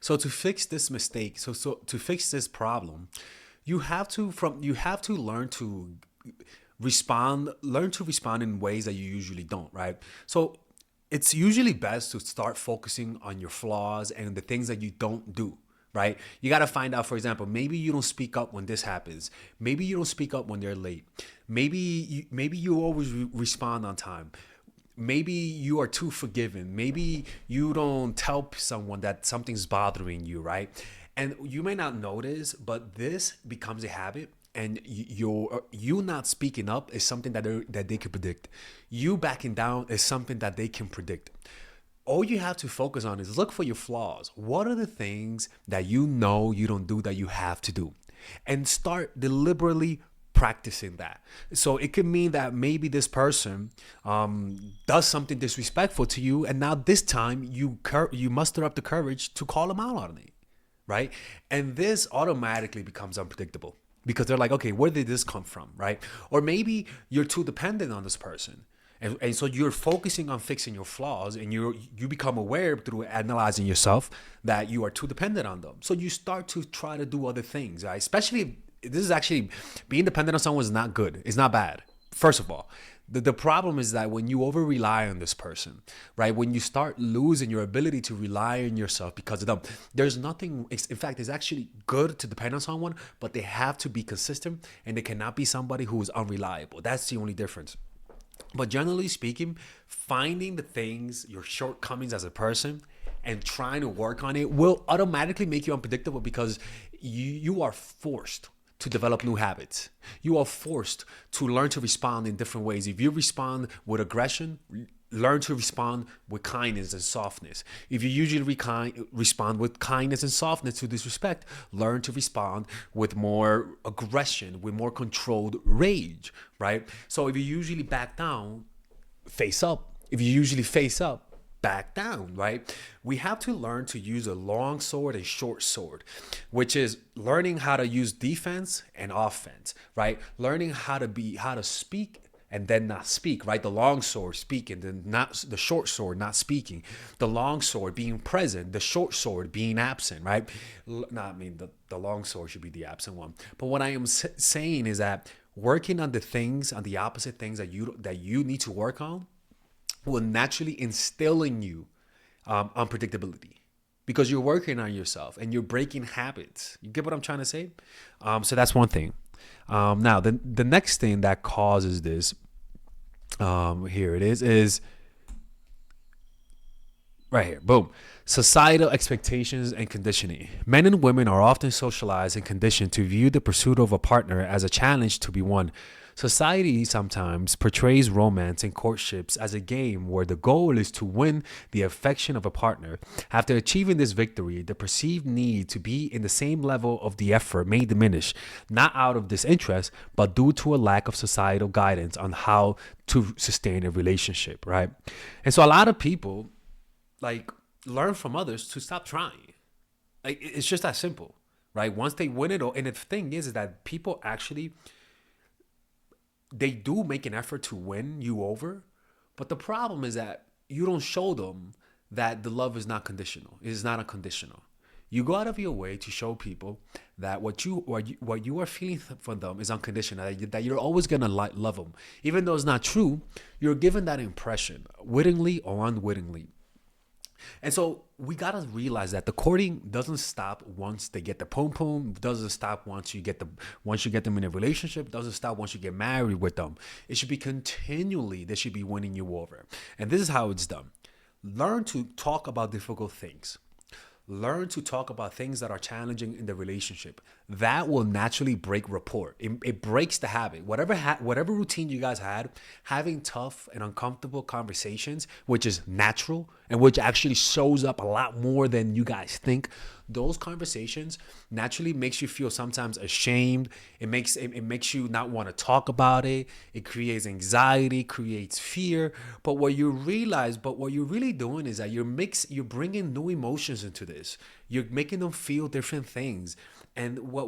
So to fix this mistake, so to fix this problem, you have to learn to respond in ways that you usually don't, right? So it's usually best to start focusing on your flaws and the things that you don't do, right? You got to find out, for example, maybe you don't speak up when this happens. Maybe you don't speak up when they're late. Maybe you always respond on time. Maybe you are too forgiving. Maybe you don't tell someone that something's bothering you, right? And you may not notice, but this becomes a habit. And you not speaking up is something that they can predict. You backing down is something that they can predict. All you have to focus on is look for your flaws. What are the things that you know you don't do that you have to do? And start deliberately practicing that. So it could mean that maybe this person does something disrespectful to you, and now this time you muster up the courage to call them out on it, right? And this automatically becomes unpredictable because they're like, okay, where did this come from, right? Or maybe you're too dependent on this person. And so you're focusing on fixing your flaws, and you become aware through analyzing yourself that you are too dependent on them. So you start to try to do other things, right? Especially if this is actually being dependent on someone is not good. It's not bad. First of all, the problem is that when you over rely on this person, right? When you start losing your ability to rely on yourself because of them, there's nothing, in fact, it's actually good to depend on someone, but they have to be consistent and they cannot be somebody who is unreliable. That's the only difference. But generally speaking, finding the things, your shortcomings as a person, and trying to work on it will automatically make you unpredictable because you are forced to develop new habits. You are forced to learn to respond in different ways. If you respond with aggression, learn to respond with kindness and softness. If you usually respond with kindness and softness to disrespect, learn to respond with more aggression, with more controlled rage, right? So if you usually back down, face up. If you usually face up, back down, right? We have to learn to use a long sword and short sword, which is learning how to use defense and offense, right? Learning how to speak and then not speak, right? The long sword speaking, the short sword not speaking. The long sword being present, the short sword being absent, right? The long sword should be the absent one. But what I am saying is that working on the opposite things that you need to work on will naturally instill in you unpredictability because you're working on yourself and you're breaking habits. You get what I'm trying to say? So that's one thing. Now, the next thing that causes this, here it is right here. Boom. Societal expectations and conditioning. Men and women are often socialized and conditioned to view the pursuit of a partner as a challenge to be won. Society sometimes portrays romance and courtships as a game where the goal is to win the affection of a partner. After achieving this victory, the perceived need to be in the same level of the effort may diminish, not out of disinterest, but due to a lack of societal guidance on how to sustain a relationship, right? And so a lot of people like learn from others to stop trying. Like it's just that simple, right? Once they win it, and the thing is that people actually they do make an effort to win you over, but the problem is that you don't show them that the love is not conditional. It is not unconditional. You go out of your way to show people that what you are feeling for them is unconditional, that you're always gonna love them, even though it's not true. You're given that impression, wittingly or unwittingly. And so we gotta realize that the courting doesn't stop once they get the pom pom. Doesn't stop once you get them in a relationship. Doesn't stop once you get married with them. It should be continually. They should be winning you over. And this is how it's done. Learn to talk about difficult things. Learn to talk about things that are challenging in the relationship. That will naturally break rapport. It breaks the habit. Whatever routine you guys had, having tough and uncomfortable conversations, which is natural and which actually shows up a lot more than you guys think. those conversations naturally makes you feel sometimes ashamed. It makes you not want to talk about it. It creates anxiety, creates fear. But what you're really doing is that you're bringing new emotions into this. You're making them feel different things. And what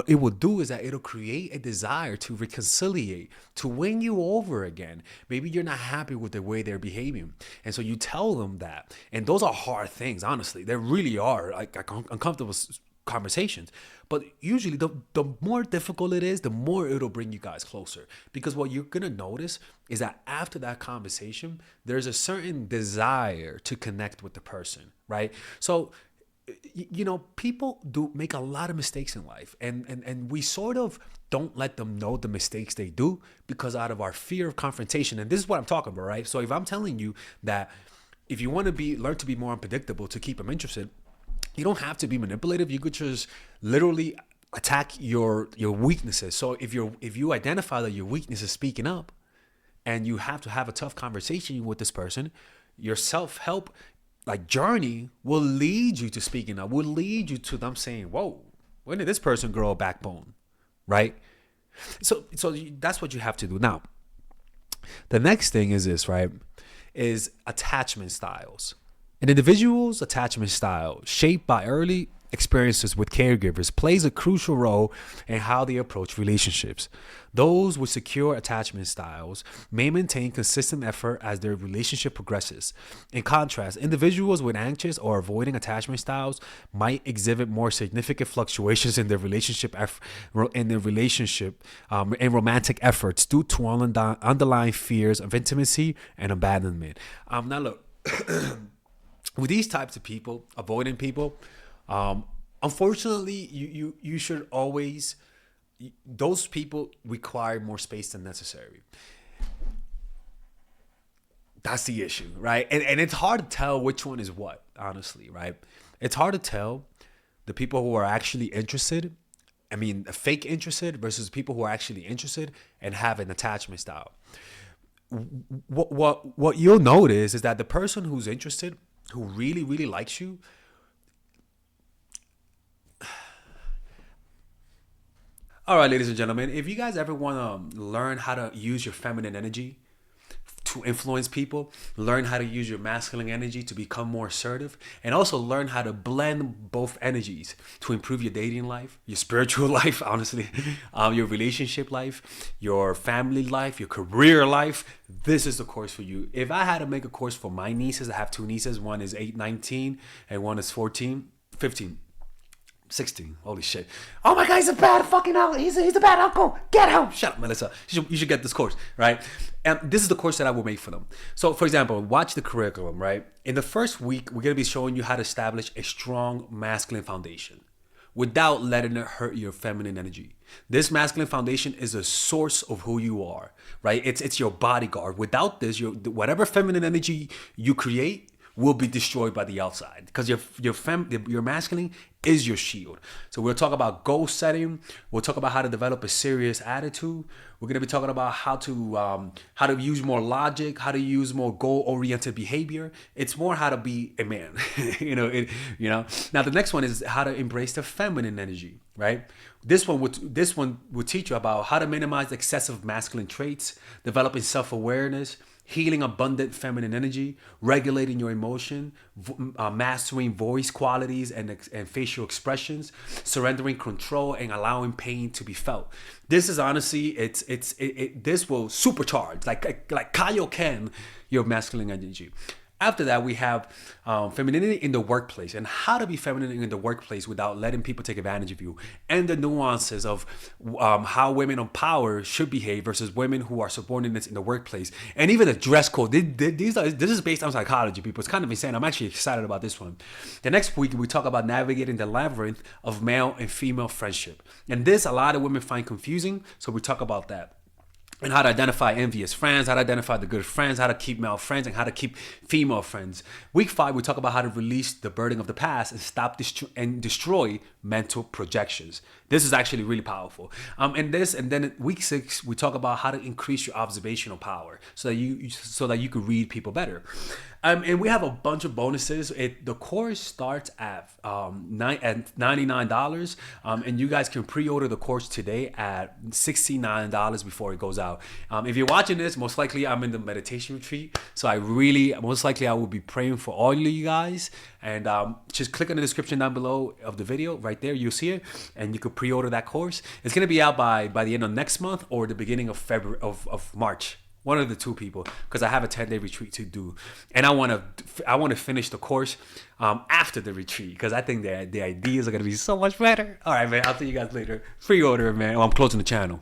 it will do is that it'll create a desire to reconciliate, to win you over again. Maybe you're not happy with the way they're behaving. And so you tell them that. And those are hard things, honestly. They really are like uncomfortable conversations. But usually the more difficult it is, the more it'll bring you guys closer. Because what you're gonna notice is that after that conversation, there's a certain desire to connect with the person, right? So people do make a lot of mistakes in life, and we sort of don't let them know the mistakes they do because out of our fear of confrontation. And this is what I'm talking about, right? So if I'm telling you that if you want to learn to be more unpredictable to keep them interested, you don't have to be manipulative. You could just literally attack your weaknesses. So if you identify that your weakness is speaking up, and you have to have a tough conversation with this person, your self-help like journey will lead you to speaking up, will lead you to them saying, whoa, when did this person grow a backbone? Right? So that's what you have to do. Now, the next thing is this, right? Is attachment styles. An individual's attachment style, shaped by early experiences with caregivers, plays a crucial role in how they approach relationships. Those with secure attachment styles may maintain consistent effort as their relationship progresses. In contrast, individuals with anxious or avoiding attachment styles might exhibit more significant fluctuations in their relationship and romantic efforts due to underlying fears of intimacy and abandonment. Now look, with these types of people, avoiding people, unfortunately, you should always. Those people require more space than necessary. That's the issue, right? And it's hard to tell which one is what, honestly, right? It's hard to tell the people who are actually interested. I mean, fake interested versus people who are actually interested and have an attachment style. What you'll notice is that the person who's interested, who really, really likes you, all right, ladies and gentlemen, if you guys ever want to learn how to use your feminine energy to influence people, learn how to use your masculine energy to become more assertive, and also learn how to blend both energies to improve your dating life, your spiritual life, honestly, your relationship life, your family life, your career life, this is the course for you. If I had to make a course for my nieces, I have two nieces, one is 19 and one is 15. 16. Holy shit. Oh my God, he's a bad fucking uncle. He's a bad uncle. Get him. Shut up, Melissa. You should get this course, right? And this is the course that I will make for them. So, for example, watch the curriculum, right? In the first week, we're going to be showing you how to establish a strong masculine foundation without letting it hurt your feminine energy. This masculine foundation is a source of who you are, right? It's your bodyguard. Without this, whatever feminine energy you create will be destroyed by the outside, because your masculine is your shield. So we'll talk about goal setting. We'll talk about how to develop a serious attitude. We're going to be talking about how to use more logic, how to use more goal-oriented behavior. It's more how to be a man. Now the next one is how to embrace the feminine energy, right? This one would teach you about how to minimize excessive masculine traits, developing self-awareness, healing abundant feminine energy, regulating your emotion, mastering voice qualities and facial expressions, surrendering control, and allowing pain to be felt. This is honestly, this will supercharge, like Kaioken, your masculine energy. After that, we have femininity in the workplace and how to be feminine in the workplace without letting people take advantage of you, and the nuances of how women of power should behave versus women who are subordinates in the workplace, and even the dress code. This is based on psychology, people. It's kind of insane. I'm actually excited about this one. The next week, we talk about navigating the labyrinth of male and female friendship. And this, a lot of women find confusing, so we talk about that. And how to identify envious friends, how to identify the good friends, how to keep male friends, and how to keep female friends. Week 5, we talk about how to release the burden of the past and stop and destroy mental projections. This is actually really powerful. And then week 6, we talk about how to increase your observational power so that you can read people better. And we have a bunch of bonuses. The course starts at $99, and you guys can pre-order the course today at $69 before it goes out. If you're watching this, most likely I'm in the meditation retreat, so most likely I will be praying for all of you guys. And just click on the description down below of the video, right there. You'll see it, and you could pre-order that course. It's gonna be out by the end of next month or the beginning of February of March. One of the two people, because I have a 10-day retreat to do, and I want to finish the course after the retreat, because I think the ideas are gonna be so much better. All right, man. I'll see you guys later. Pre-order, man. Oh, I'm closing the channel.